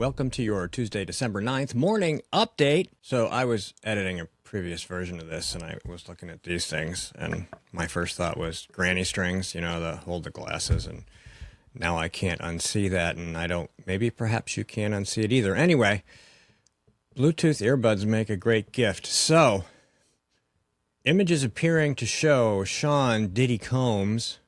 Welcome to your Tuesday, December 9th morning update. So I was editing a previous version of this and I was looking at these things and my first thought was granny strings, that hold the glasses, and now I can't unsee that, and maybe perhaps you can't unsee it either. Anyway, Bluetooth earbuds make a great gift. So, images appearing to show Sean Diddy Combs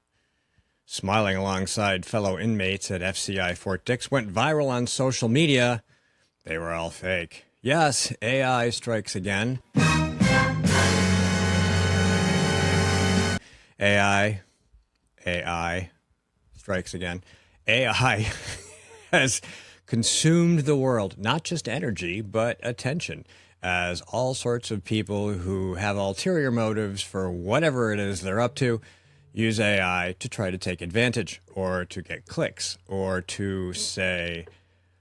smiling alongside fellow inmates at FCI Fort Dix went viral on social media. They were all fake. Yes, AI strikes again. AI strikes again. AI has consumed the world, not just energy, but attention, as all sorts of people who have ulterior motives for whatever it is they're up to use AI to try to take advantage or to get clicks or to, say,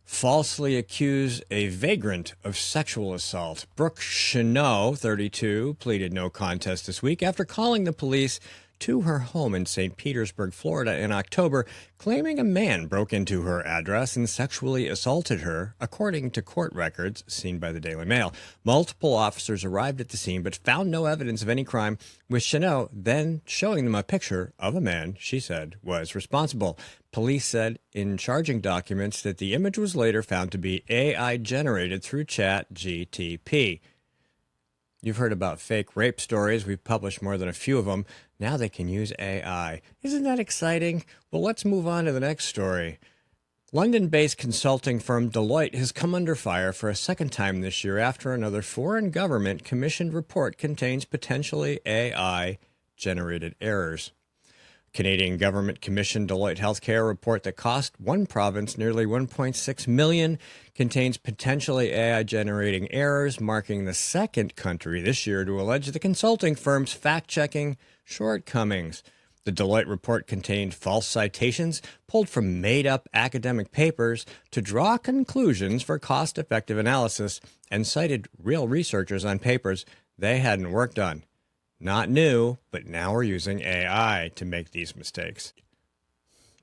falsely accuse a vagrant of sexual assault. Brooke Cheneau, 32, pleaded no contest this week after calling the police to her home in St. Petersburg, Florida in October, claiming a man broke into her address and sexually assaulted her, according to court records seen by the Daily Mail. Multiple officers arrived at the scene but found no evidence of any crime, with Cheneau then showing them a picture of a man she said was responsible. Police said in charging documents that the image was later found to be AI generated through ChatGPT. You've heard about fake rape stories. We've published more than a few of them. Now they can use AI. Isn't that exciting? Well, let's move on to the next story. London-based consulting firm Deloitte has come under fire for a second time this year after another foreign government-commissioned report contains potentially AI-generated errors. Canadian government-commissioned Deloitte Healthcare report that cost one province nearly $1.6 million contains potentially AI-generating errors, marking the second country this year to allege the consulting firm's fact-checking shortcomings. The Deloitte report contained false citations pulled from made-up academic papers to draw conclusions for cost-effective analysis and cited real researchers on papers they hadn't worked on. Not new, but now we're using AI to make these mistakes.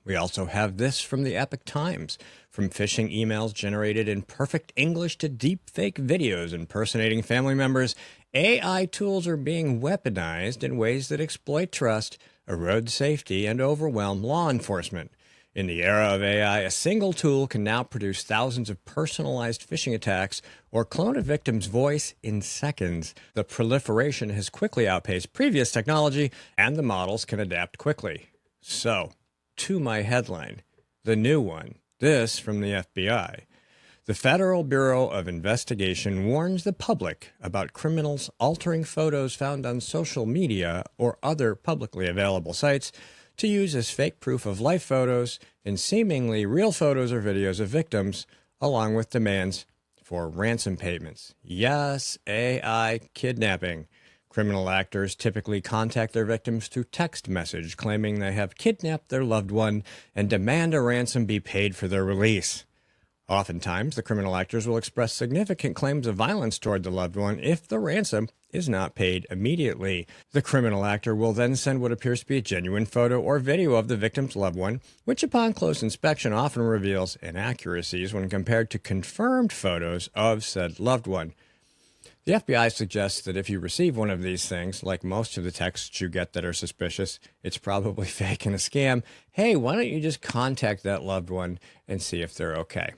We also have this from the Epoch Times. From phishing emails generated in perfect English to deep-fake videos impersonating family members, AI tools are being weaponized in ways that exploit trust, erode safety, and overwhelm law enforcement. In the era of AI, a single tool can now produce thousands of personalized phishing attacks or clone a victim's voice in seconds. The proliferation has quickly outpaced previous technology, and the models can adapt quickly. So, to my headline, the new one, this from the FBI. The Federal Bureau of Investigation warns the public about criminals altering photos found on social media or other publicly available sites to use as fake proof of life photos and seemingly real photos or videos of victims, along with demands for ransom payments. Yes, AI kidnapping. Criminal actors typically contact their victims through text message, claiming they have kidnapped their loved one and demand a ransom be paid for their release. Oftentimes, the criminal actors will express significant claims of violence toward the loved one if the ransom is not paid immediately. The criminal actor will then send what appears to be a genuine photo or video of the victim's loved one, which upon close inspection often reveals inaccuracies when compared to confirmed photos of said loved one. The FBI suggests that if you receive one of these things, like most of the texts you get that are suspicious, it's probably fake and a scam. Hey, why don't you just contact that loved one and see if they're okay?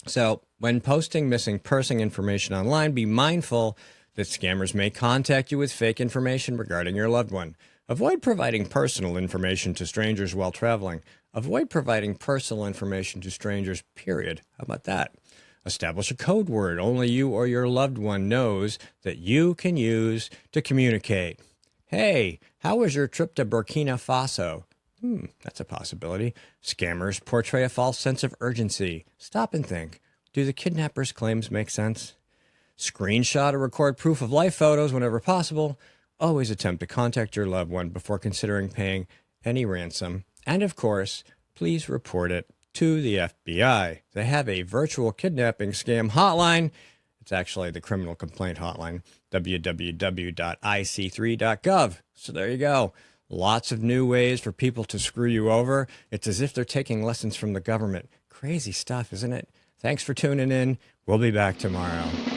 So, when posting missing person information online, be mindful that scammers may contact you with fake information regarding your loved one. Avoid providing personal information to strangers while traveling. Avoid providing personal information to strangers, period. How about that? Establish a code word only you or your loved one knows that you can use to communicate. Hey, how was your trip to Burkina Faso? That's a possibility. Scammers portray a false sense of urgency. Stop and think. Do the kidnappers' claims make sense? Screenshot or record proof of life photos whenever possible. Always attempt to contact your loved one before considering paying any ransom. And of course, please report it to the FBI. They have a virtual kidnapping scam hotline. It's actually the criminal complaint hotline, www.ic3.gov. So there you go. Lots of new ways for people to screw you over. It's as if they're taking lessons from the government. Crazy stuff, isn't it? Thanks for tuning in. We'll be back tomorrow.